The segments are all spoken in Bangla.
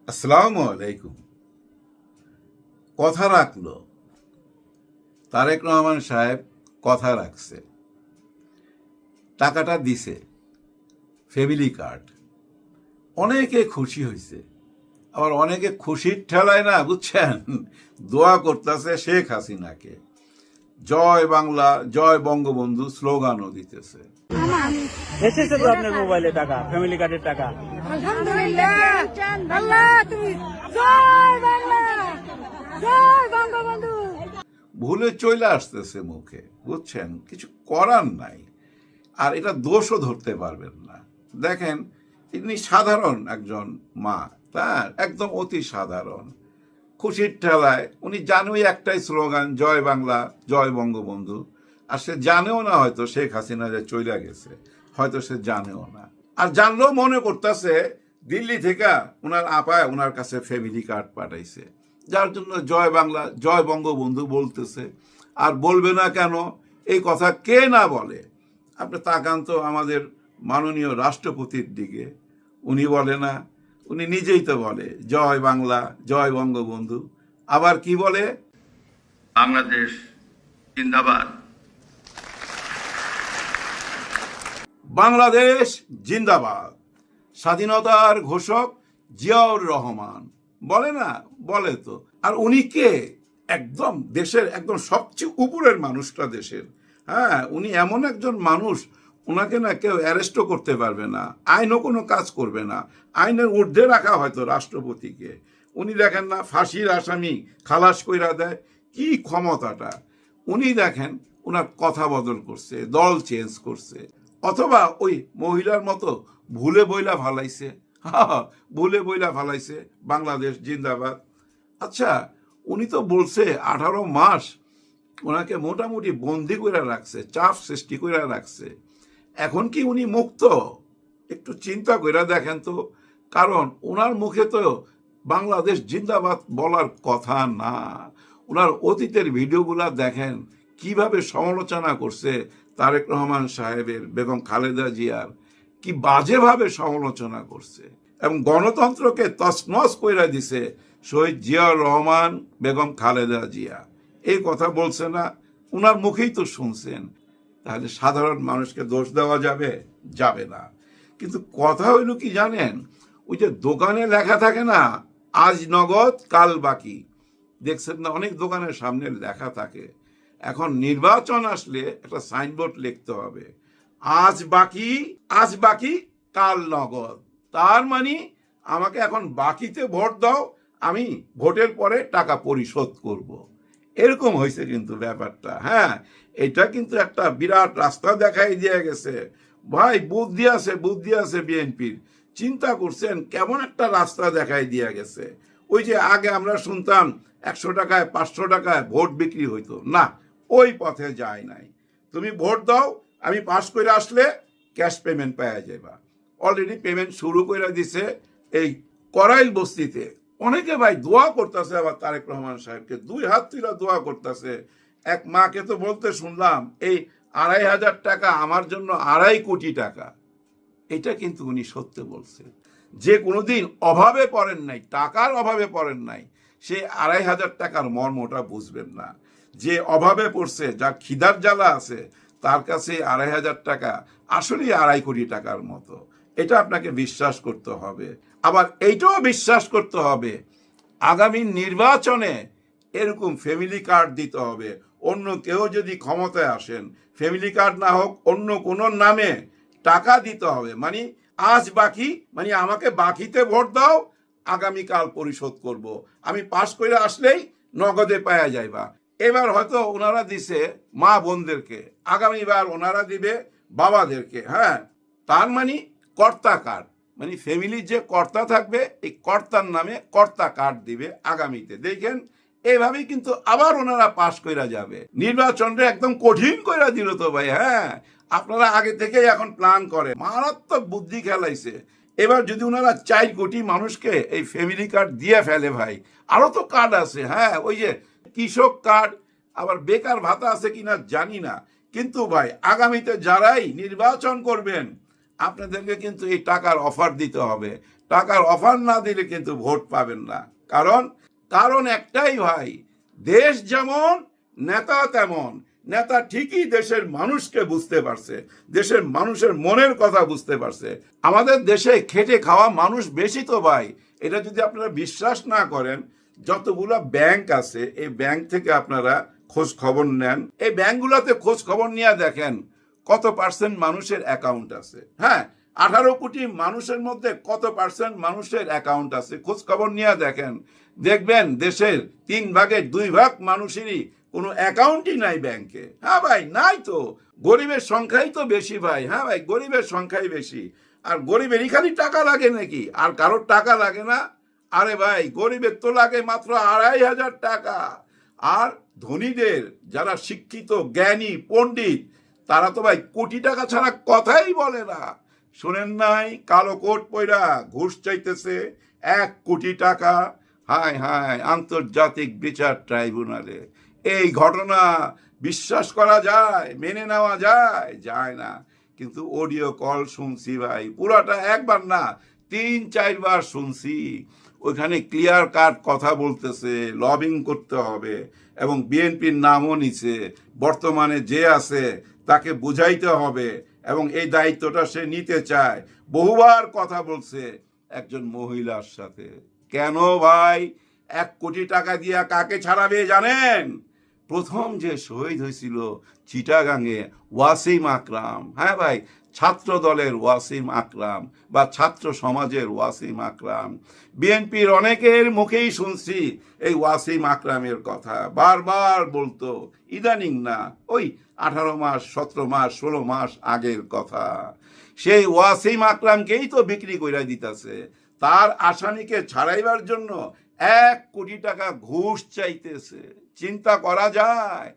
আসসালামু আলাইকুম। কথা রাখলো, তারেক রহমান সাহেব কথা রাখছে, টাকাটা দিছে, ফ্যামিলি কার্ড। অনেকে খুশি হয়েছে, আবার অনেকে খুশির ঠেলায় না বুঝছেন দোয়া করতেছে শেখ হাসিনাকে, জয় বাংলা জয় বঙ্গবন্ধু স্লোগানও দিতেছে। এসেছে তো আপনার মোবাইলে টাকা, ফ্যামিলি কার্ডের টাকা। আলহামদুলিল্লাহ। আল্লাহ তুমি জয় বাংলা জয় বঙ্গবন্ধু। ভুলে চলে আসতেছে মুখে, বুঝছেন, কিছু করার নাই। আর এটা দোষও ধরতে পারবেন না। দেখেন, ইনি সাধারণ একজন মা, তার একদম অতি সাধারণ, খুশির ঠেলায় উনি জানোই একটাই স্লোগান, জয় বাংলা জয় বঙ্গবন্ধু। আর সে জানেও না হয়তো শেখ হাসিনা যে চলে গেছে, হয়তো সে জানেও না। আর জানলেও মনে করতেছে দিল্লি থেকে ওনার আপায় ওনার কাছে ফ্যামিলি কার্ড পাঠাইছে, যার জন্য জয় বাংলা জয় বঙ্গবন্ধু বলতেছে। আর বলবে না কেন? এই কথা কে না বলে? আপনি তাকান তো আমাদের মাননীয় রাষ্ট্রপতির দিকে, উনি বলে না? উনি নিজেই তো বলে জয় বাংলা জয় বঙ্গবন্ধু। আবার কি বলে? বাংলাদেশ জিন্দাবাদ। বাংলাদেশ জিন্দাবাদ। স্বাধীনতার ঘোষক জিয়াউর রহমান বলে না? বলে তো। আর উনি কে? একদম দেশের একদম সবচেয়ে উপরের মানুষটা দেশের। হ্যাঁ, উনি এমন একজন মানুষ, ওনাকে না কেউ অ্যারেস্টও করতে পারবে না, আইনও কোনো কাজ করবে না। আইনের ঊর্ধ্বে রাখা হয়তো রাষ্ট্রপতিকে। উনি দেখেন না, ফাঁসির আসামি খালাস কইরা দেয়। কি ক্ষমতাটা! উনি দেখেন ওনার কথা বদল করছে, দল চেঞ্জ করছে, অথবা ওই মহিলার মতো ভুলে বইলা ফালাইছে। ভুলে বইলা ফালাইছে বাংলাদেশ জিন্দাবাদ। আচ্ছা, উনি তো বলছে 18 মাস ওনাকে মোটামুটি বন্দি করে রাখছে, চাপ সৃষ্টি করে রাখছে। এখন কি উনি মুক্ত? একটু চিন্তা করে দেখেন তো। কারণ ওনার মুখে তো বাংলাদেশ জিন্দাবাদ বলার কথা না। ওনার অতীতের ভিডিওগুলা দেখেন, কিভাবে সমালোচনা করছে তারেক রহমান সাহেবের, বেগম খালেদা জিয়ার, কি বাজেভাবে সমালোচনা করছে, এবং গণতন্ত্রকে তছনছ কইরা দিছে শহীদ জিয়াউর রহমান, বেগম খালেদা জিয়া। এই কথা বলছে না? উনার মুখেই তো শুনছেন। তাহলে সাধারণ মানুষকে দোষ দেওয়া যাবে? যাবে না। কিন্তু কথা হইল কি জানেন, ওই যে দোকানে লেখা থাকে না, আজ নগদ কাল বাকি, দেখছেন না? অনেক দোকানের সামনে লেখা থাকে। এখন নির্বাচন আসলে একটা সাইনবোর্ড লিখতে হবে, আজ বাকি, আজ বাকি কাল নগদ। তার মানে আমাকে এখন বাকিতে ভোট দাও, আমি ভোটের পরে টাকা পরিশোধ করব। এরকম হয়েছে কিন্তু ব্যাপারটা। হ্যাঁ, এটা কিন্তু একটা বিরাট রাস্তা দেখাই দিয়ে গেছে ভাই। বুদ্ধি আছে বিএনপির। চিন্তা করছেন কেমন একটা রাস্তা দেখাই দিয়ে গেছে? ওই যে আগে আমরা শুনতাম 100 টাকায় 500 টাকায় ভোট বিক্রি হইতো না, ওই পথে যায় নাই। তুমি ভোট দাও, আমি পাস করে আসলে ক্যাশ পেমেন্ট পাওয়া যাবা। অলরেডি পেমেন্ট শুরু করে দিছে এই করাইল বস্তিতে। অনেকে ভাই দোয়া করতেছে আবার তারেক রহমান সাহেবকে, 2 হাত তুলে দোয়া করতেছে। এক মাকে তো বলতে শুনলাম, এই 2,500 টাকা আমার জন্য 2.5 কোটি টাকা। এটা কিন্তু উনি সত্য বলছে। যে কোনোদিন অভাবে পড়েন নাই, টাকার অভাবে পড়েন নাই, সে 2,500 টাকার মর্মটা বুঝবেন না। যে অভাবে পড়ছে, যার খিদার জ্বালা আছে, তার কাছে 2,500 টাকা আসলেই 2.5 কোটি টাকার মতো। এটা আপনাকে বিশ্বাস করতে হবে। আবার এইটাও বিশ্বাস করতে হবে, আগামী নির্বাচনে এরকম ফ্যামিলি কার্ড দিতে হবে। অন্য কেউ যদি ক্ষমতায় আসেন, ফ্যামিলি কার্ড না হোক, অন্য কোনো নামে টাকা দিতে হবে। মানে আজ বাকি, মানে আমাকে বাকিতে ভোট দাও, আগামীকাল পরিশোধ করব, আমি পাস করে আসলেই নগদে পাওয়া যাইবা। এবার হয়তো ওনারা দিছে মা বোনদেরকে, আগামীবার ওনারা দিবে বাবাদেরকে। হ্যাঁ, তার মানে কর্তা কার্ড, মানে ফ্যামিলির যে কর্তা থাকবে, এই কর্তার নামে কর্তা কার্ড দিবে আগামীতে। দেখেন, এইভাবেই কিন্তু আবার ওনারা পাশ কইরা যাবে। নির্বাচনটা একদম কঠিন কইরা দিল তো ভাই। হ্যাঁ, আপনারা আগে থেকেই এখন প্ল্যান করে, মারাত্মক বুদ্ধি খেলাইছে। এবার যদি ওনারা 4 কোটি মানুষকে এই ফ্যামিলি কার্ড দিয়ে ফেলে ভাই, আরো তো কার্ড আছে। হ্যাঁ, ওই যে কৃষক কার্ড, আবার বেকার ভাতা আছে কিনা জানি না। কিন্তু ভাই, আগামীতে যারাই নির্বাচন করবেন, আপনাদেরকে কিন্তু এই টাকার অফার দিতে হবে। টাকার অফার না দিলে কিন্তু ভোট পাবেন না। কারণ একটাই ভাই, দেশ যেমন নেতা তেমন। নেতা ঠিকই দেশের মানুষকে বুঝতে পারছে, দেশের মানুষের মনের কথা বুঝতে পারছে। আমাদের দেশে খেটে খাওয়া মানুষ বেশি তো ভাই। এটা যদি আপনারা বিশ্বাস না করেন, যতগুলো ব্যাংক আছে এই ব্যাংক থেকে আপনারা খোঁজ খবর নেন। এই ব্যাংকগুলোতে খোঁজ খবর নিয়ে দেখেন কত পার্সেন্ট মানুষের অ্যাকাউন্ট আছে। হ্যাঁ, 18 কোটি মানুষের মধ্যে কত পার্সেন্ট মানুষের অ্যাকাউন্ট আছে খোঁজ খবর নিয়ে দেখেন। দেখবেন দেশের 3 ভাগের 2 ভাগ মানুষেরই কোনো অ্যাকাউন্টই নাই ব্যাংকে। হ্যাঁ ভাই, নাই তো। গরিবের সংখ্যাই তো বেশি ভাই। হ্যাঁ ভাই, গরিবের সংখ্যাই বেশি। আর গরিবেরই খালি টাকা লাগে নাকি? আর কারোর টাকা লাগে না? আরে ভাই, গরিবের তো লাগে মাত্র 2,500 টাকা। আর ধনীদের যারা শিক্ষিত জ্ঞানী পণ্ডিত, তারা তো ভাই কোটি টাকা ছাড়া কথাই বলে না। শোনেন নাই, কালো কোট পয়রা ঘুষ চাইতেছে 1 কোটি টাকা। হায় হায়, আন্তর্জাতিক বিচার ট্রাইব্যুনালে। এই ঘটনা বিশ্বাস করা যায়, মেনে নেওয়া যায় না। কিন্তু অডিও কল শুনছি ভাই, পুরাটা একবার না 3-4 বার শুনছি। ওইখানে ক্লিয়ার কাট কথা বলতেছে লবিং করতে হবে, এবং বিএনপির নামও নিছে। বর্তমানে যে আছে তাকে বুঝাইতে হবে, এবং এই দায়িত্বটা সে নিতে চায়। বহুবার কথা বলছে একজন মহিলার সাথে। কেন ভাই 1 কোটি টাকা দিয়া কাকে ছাড়াবে জানেন? প্রথম যে শহীদ হয়েছিল চিটাগাংয়ে, ওয়াসিম আকরাম। হ্যাঁ ভাই, ছাত্র দলের ওয়াসিম আকরাম বা ছাত্র সমাজের ওয়াসিম আকরাম। বিএনপির অনেকের মুখেই শুনছি এই ওয়াসিম আকরামের কথা, বারবার বলতো। ইদানিং না, ওই 18 মাস 17 মাস 16 মাস আগের কথা। সেই ওয়াসিম আকরামকেই তো বিক্রি কইরা দিতেছে। তার আসামিকে ছাড়াইবার জন্য 1 কোটি টাকা ঘুষ চাইতেছে। চিন্তা করা যায়?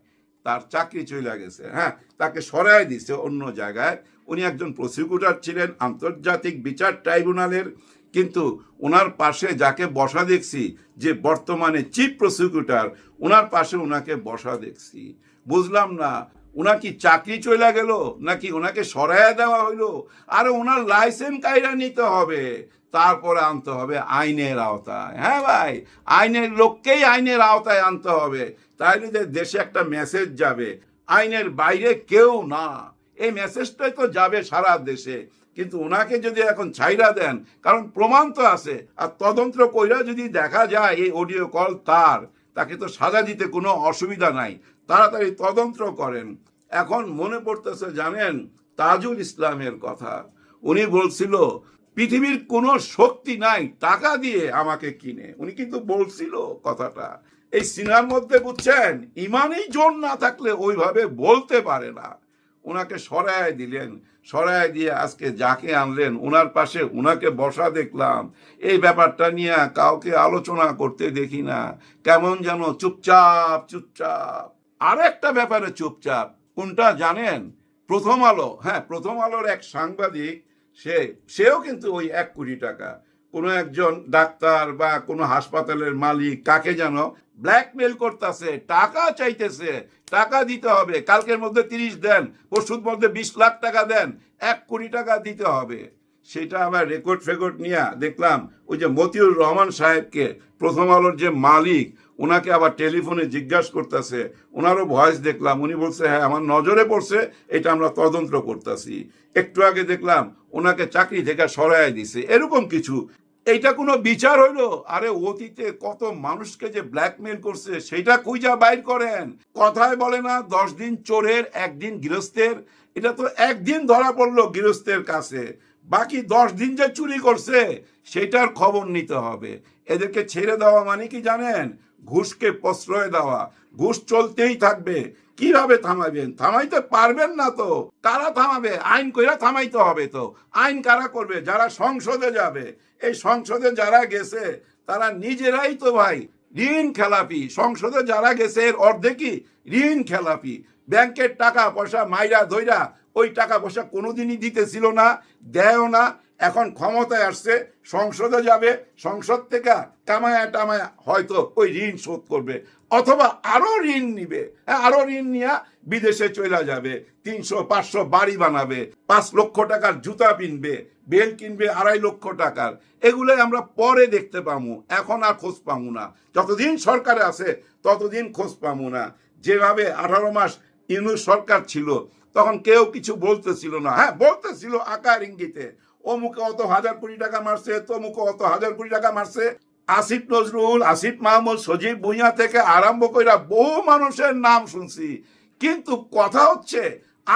তার চাকরি চলে গেছে। হ্যাঁ, তাকে সরাই দিছে অন্য জায়গায়। উনি একজন প্রসিকিউটর ছিলেন আন্তর্জাতিক বিচার ট্রাইব্যুনালের, কিন্তু ওনার পাশে যাকে বসা দেখছি, যে বর্তমানে চিফ প্রসিকিউটর, ওনার পাশে ওনাকে বসা দেখছি। বুঝলাম না, ওনার কি চাকরি চলে গেল নাকি ওনাকে সরাইয়া দেওয়া হইলো? আর ওনার লাইসেন্স কাইরা নিতে হবে, তারপরে আনতে হবে আইনের আওতায়। হ্যাঁ ভাই, আইনের লোককেই আইনের আওতায় আনতে হবে, তাইলে যে দেশে একটা মেসেজ যাবে, আইনের বাইরে কেউ না। এই মেসেজটাই তো যাবে সারা দেশে। কিন্তু ওনাকে যদি এখন ছাইরা দেন, কারণ প্রমাণ তো আছে, আর তদন্ত কইরা যদি দেখা যায় এই অডিও কল তাকে তো সাজা দিতে কোনো অসুবিধা নাই। তাড়াতাড়ি তদন্ত করেন। এখন মনে পড়তেছে জানেন তাজুল ইসলামের কথা। উনি বলছিল পৃথিবীর কোনো শক্তি নাই টাকা দিয়ে আমাকে কিনে। উনি কিন্তু বলছিল কথাটা। এই সিনার মধ্যে বুঝছেন, ইমানই জোর না থাকলে ওইভাবে বলতে পারে না। ওনাকে সরায় দিলেন, সরায় দিয়ে আজকে যাকে আনলেন ওনার পাশে ওনাকে বসা দেখলাম। এই ব্যাপারটা নিয়ে কাউকে আলোচনা করতে দেখি না, কেমন যেন চুপচাপ চুপচাপ। আর একটা ব্যাপারে চুপচাপ, কোনটা জানেন? প্রথম আলো। হ্যাঁ, প্রথম আলোর এক সাংবাদিক, সেও কিন্তু ওই 1 কোটি টাকা কোনো একজন ডাক্তার বা কোনো হাসপাতালের মালিক কাকে যেন ব্ল্যাকমেল করতেছে, টাকা চাইতেছে, টাকা দিতে হবে, কালকের মধ্যে 30 দেন, পরশুর মধ্যে 20 লাখ টাকা দেন, 1 কোটি টাকা দিতে হবে। সেটা আবার রেকর্ড ফেকর্ড নিয়ে দেখলাম ওই যে মতিউর রহমান সাহেবকে, প্রথম আলোর যে মালিক, ওনাকে আবার টেলিফোনে জিজ্ঞাসা করতেছে। ওনারও ভয়েস দেখলাম, উনি বলছে হ্যাঁ আমার নজরে পড়ছে, এটা আমরা তদন্ত করতেছি। একটু আগে দেখলাম ওনাকে চাকরি থেকে সরাই দিছে। এরকম কিছু। এইটা কোনো বিচার হইলো? আরে অতীতে কত মানুষকে যে ব্ল্যাকমেল করছে সেটা খুঁজা বাইর করেন। কথায় বলে না 10 দিন চোরের 1 দিন গৃহস্থের। এটা তো 1 দিন ধরা পড়লো গৃহস্থের কাছে, বাকি 10 দিন যে চুরি করছে সেটার খবর নিতে হবে। এদেরকে ছেড়ে দেওয়া মানে কি জানেন? ঘুষকে প্রশ্রয় দেওয়া। ঘুষ চলতেই থাকবে। কিভাবে থামাবেন? থামাইতে পারবেন না তো। কারা থামাবে? আইন কইরা থামাইতে হবে তো। আইন কারা করবে? যারা সংসদে যাবে। এই সংসদে যারা গেছে তারা নিজেরাই তো ভাই ঋণ খেলাপি। সংসদে যারা গেছে এর অর্ধেকই ঋণ খেলাপি। ব্যাংকের টাকা পয়সা মাইরা ধইরা ওই টাকা পয়সা কোনোদিনই দিতেছিল না, দেয়ও না। এখন ক্ষমতায় আসছে, সংসদে যাবে, সংসদ থেকে কামায়া টামায়া হয়তো ওই ঋণ শোধ করবে, অথবা আরো ঋণ নিবে। আরো ঋণ নিয়ে বিদেশে চলে যাবে, 300-500 বাড়ি বানাবে, 5 লক্ষ টাকার জুতা কিনবে, বেল কিনবে 2.5 লক্ষ টাকার, এগুলোই আমরা পরে দেখতে পাবো, এখন আর খোঁজ পাবো না। যতদিন সরকারে আছে ততদিন খোঁজ পাবো না। যেভাবে 18 মাস ইউনূস সরকার ছিল তখন কেউ কিছু বলতেছিল না। হ্যাঁ, বলতেছিল আকার ইঙ্গিতে, অমুকে অত 1000 কোটি টাকা মারছে, তমুকে অত 1000 কোটি টাকা মারছে। আসিফ নজরুল, আসিফ মাহমুদ, সজীব ভুঁইয়া থেকে আরম্ভ করে বহু মানুষের নাম শুনছি, কিন্তু কথা হচ্ছে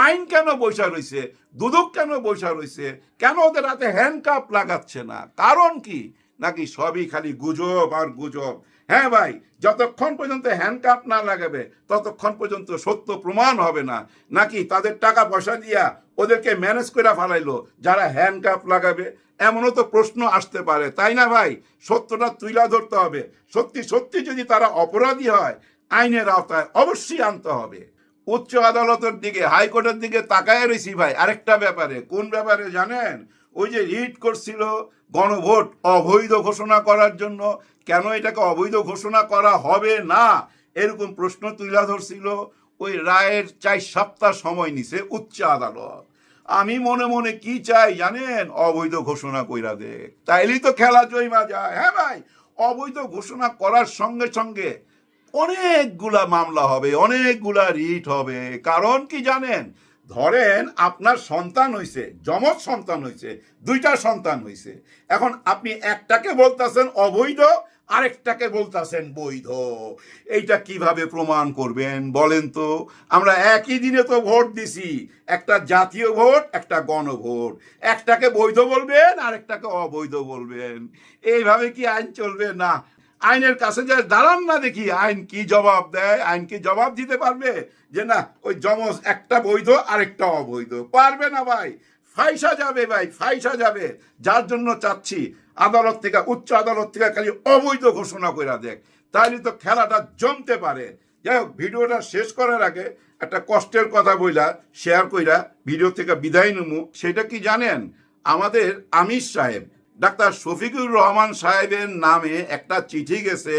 আইন কেন বৈশা রয়েছে, দুদক কেন বৈশা রয়েছে, কেন ওদের হাতে হ্যান্ডকাপ লাগাচ্ছে না? কারণ কি? নাকি সবই খালি গুজব আর গুজব? হ্যাঁ ভাই, যতক্ষণ পর্যন্ত হ্যান্ডকাপ না লাগাবে ততক্ষণ পর্যন্ত সত্য প্রমাণ হবে না। নাকি তাদের টাকা পয়সা দিয়া ওদেরকে ম্যানেজ করে ফেলাইলো যারা হ্যান্ডকাপ লাগাবে? এমনও তো প্রশ্ন আসতে পারে, তাই না ভাই? সত্যটা তুইলা ধরতে হবে। সত্যি সত্যি যদি তারা অপরাধী হয়, আইনের আওতায় অবশ্যই আনতে হবে। উচ্চ আদালতের দিকে, হাইকোর্টের দিকে তাকায় রয়েছি ভাই আরেকটা ব্যাপারে। কোন ব্যাপারে জানেন? ওই যে রিট করছিল গণভোট অবৈধ ঘোষণা করার জন্য, কেন এটাকে অবৈধ ঘোষণা করা হবে না এরকম প্রশ্ন তুলে ধরছিল। ওই রায়ের 4 সপ্তাহ সময় নিছে উচ্চ আদালত। আমি মনে মনে কি চাই জানেন? অবৈধ ঘোষণা কইরা দেখ, তাইলেই তো খেলা জয়মা যায়। হ্যাঁ ভাই, অবৈধ ঘোষণা করার সঙ্গে সঙ্গে অনেকগুলা মামলা হবে, অনেকগুলা রিট হবে। কারণ কি জানেন? ধরেন আপনার সন্তান হইছে, যমজ সন্তান হইছে, 2টা সন্তান হইছে। এখন আপনি একটাকে বলতেছেন অবৈধ, আরেকটাকে বলতেছেন বৈধ। এইটা কিভাবে প্রমাণ করবেন বলেন তো? আমরা একই দিনে তো ভোট দিছি, একটা জাতীয় ভোট, একটা গণভোট। একটাকে বৈধ বলবেন, আরেকটাকে অবৈধ বলবেন। এইভাবে কি আইন চলবে? না। আইনের কাছে যা দাঁড়ান না, দেখি আইন কি জবাব দেয়। আইন কি জবাব দিতে পারবে যে না ওই যমজ একটা বৈধ আরেকটা অবৈধ? পারবে না ভাই, ফাইসা যাবে ভাই, ফাইসা যাবে। যার জন্য চাচ্ছি আদালত থেকে, উচ্চ আদালত থেকে খালি অবৈধ ঘোষণা কইরা দেখ, তাহলে তো খেলাটা জমতে পারে। যাই হোক, ভিডিওটা শেষ করার আগে একটা কষ্টের কথা বইলা শেয়ার কইরা ভিডিও থেকে বিদায় নেবো। সেটা কি জানেন? আমাদের আমির সাহেব, ডাক্তার শফিকুর রহমান সাহেবের নামে একটা চিঠি গেছে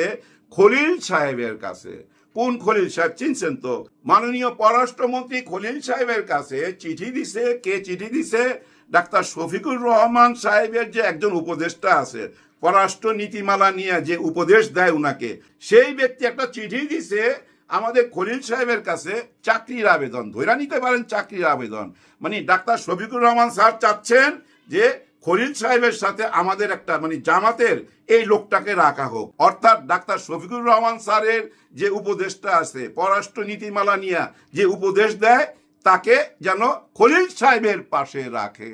খলিল সাহেবের কাছে। কোন খলিল সাহেব চিনছেন তো? মাননীয় পররাষ্ট্রমন্ত্রী খলিল সাহেবের কাছে চিঠি দিছে। কে চিঠি দিছে? ডাক্তার শফিকুর রহমান সাহেবের যে একজন উপদেষ্টা আছে, পররাষ্ট্র নীতিমালা নিয়ে যে উপদেশ দেয় উনাকে, সেই ব্যক্তি একটা চিঠি দিছে আমাদের খলিল সাহেবের কাছে চাকরির আবেদন। ধরে নিতে পারেন চাকরির আবেদন। মানে ডাক্তার শফিকুর রহমান স্যার চাচ্ছেন যে খলিল সাহেবের সাথে আমাদের একটা জামাতের এই লোকটাকে রাখা হোক। অর্থাৎ ডাক্তার শফিকুর রহমান স্যারের যে উপদেশটা আছে, পররাষ্ট্র নীতিমালা নিয়ে যে উপদেশ দেয়, তাকে যেন খলিল সাহেবের পাশে রাখে।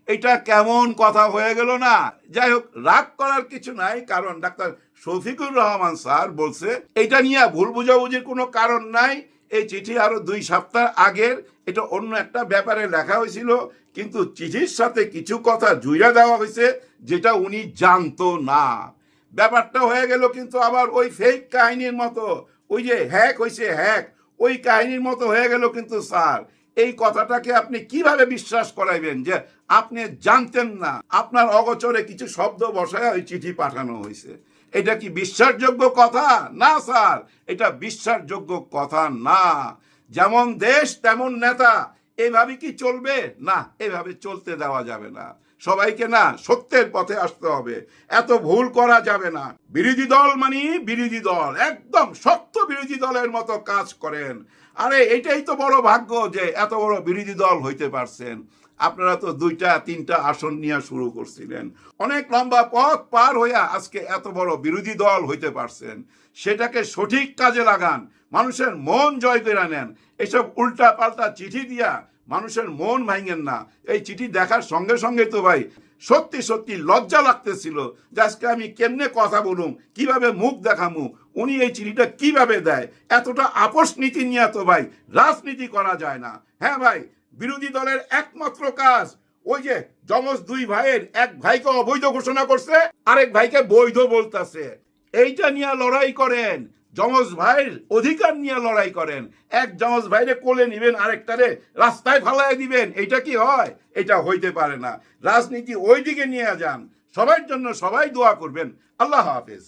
এটা কেমন কথা হয়ে গেল না? যাই হোক, রাগ করার কিছু নাই, কারণ ডাক্তার শফিকুর রহমান স্যার বলছে এটা নিয়ে ভুল বুঝাবুঝির কোনো কারণ নাই। এই চিঠি আরো 2 সপ্তাহ আগের, এটা অন্য একটা ব্যাপারে লেখা হয়েছিল, কিন্তু চিঠির সাথে কিছু কথা জুড়ে দেওয়া হয়েছে যেটা উনি জানতো না। ব্যাপারটা হয়ে গেল কিন্তু আবার ওই ফেক কাহিনীর মতো, ওই যে হ্যাক হয়েছে হ্যাক, ওই কাহিনীর মতো হয়ে গেল। কিন্তু স্যার, এই কথাটাকে আপনি কিভাবে বিশ্বাস করাইবেন যে আপনি জানতেন না? আপনার অগোচরে কিছু শব্দ বসায় ওই চিঠি পাঠানো হয়েছে। এটা কি বিশ্বাসযোগ্য কথা? না স্যার, এটা বিশ্বাসযোগ্য কথা না। যেমন দেশ তেমন নেতা, এইভাবে কি চলবে? না, এইভাবে চলতে দেওয়া যাবে না। সবাইকে না সত্যের পথে আসতে হবে, এত ভুল করা যাবে না। বিরোধী দল মানে বিরোধী দল, একদম সত্য বিরোধী দলের মতো কাজ করেন। আরে এটাই তো বড় ভাগ্য যে এত বড় বিরোধী দল হইতে পারছেন। আপনারা তো 2টা 3টা আসন নিয়ে শুরু করছিলেন, অনেক লম্বা পথ পার হইয়া আজকে এত বড় বিরোধী দল হইতে পারছেন। সেটাকে সঠিক কাজে লাগান, মানুষের মন জয় করে নেন। এসব উল্টা পাল্টা চিঠি দিয়া মানুষের মন ভাঙেন না। এই চিঠি দেখার সঙ্গে সঙ্গে তো ভাই সত্যি সত্যি লজ্জা লাগতেছিল যে আজকে আমি কেমনে কথা বলুম, কিভাবে মুখ দেখামু, উনি এই চিঠিটা কিভাবে দেয়। এতটা আপোষ নীতি নিয়ে তো ভাই রাজনীতি করা যায় না। হ্যাঁ ভাই, বিরোধী দলের একমাত্র কাজ ওই যে যমজ 2 ভাইয়ের এক ভাইকে অবৈধ ঘোষণা করছে, আরেক ভাইকে বৈধ বলতেছে। এইটা নিয়ে লড়াই করেন, যমজ ভাইয়ের অধিকার নিয়ে লড়াই করেন। এক যমজ ভাইরে কোলে নিবেন, আরেকটারে রাস্তায় ফালাই দিবেন। এটা কি হয়? এটা হইতে পারে না। রাজনীতি ওই দিকে নিয়ে যান। সবার জন্য সবাই দোয়া করবেন। আল্লাহ হাফেজ।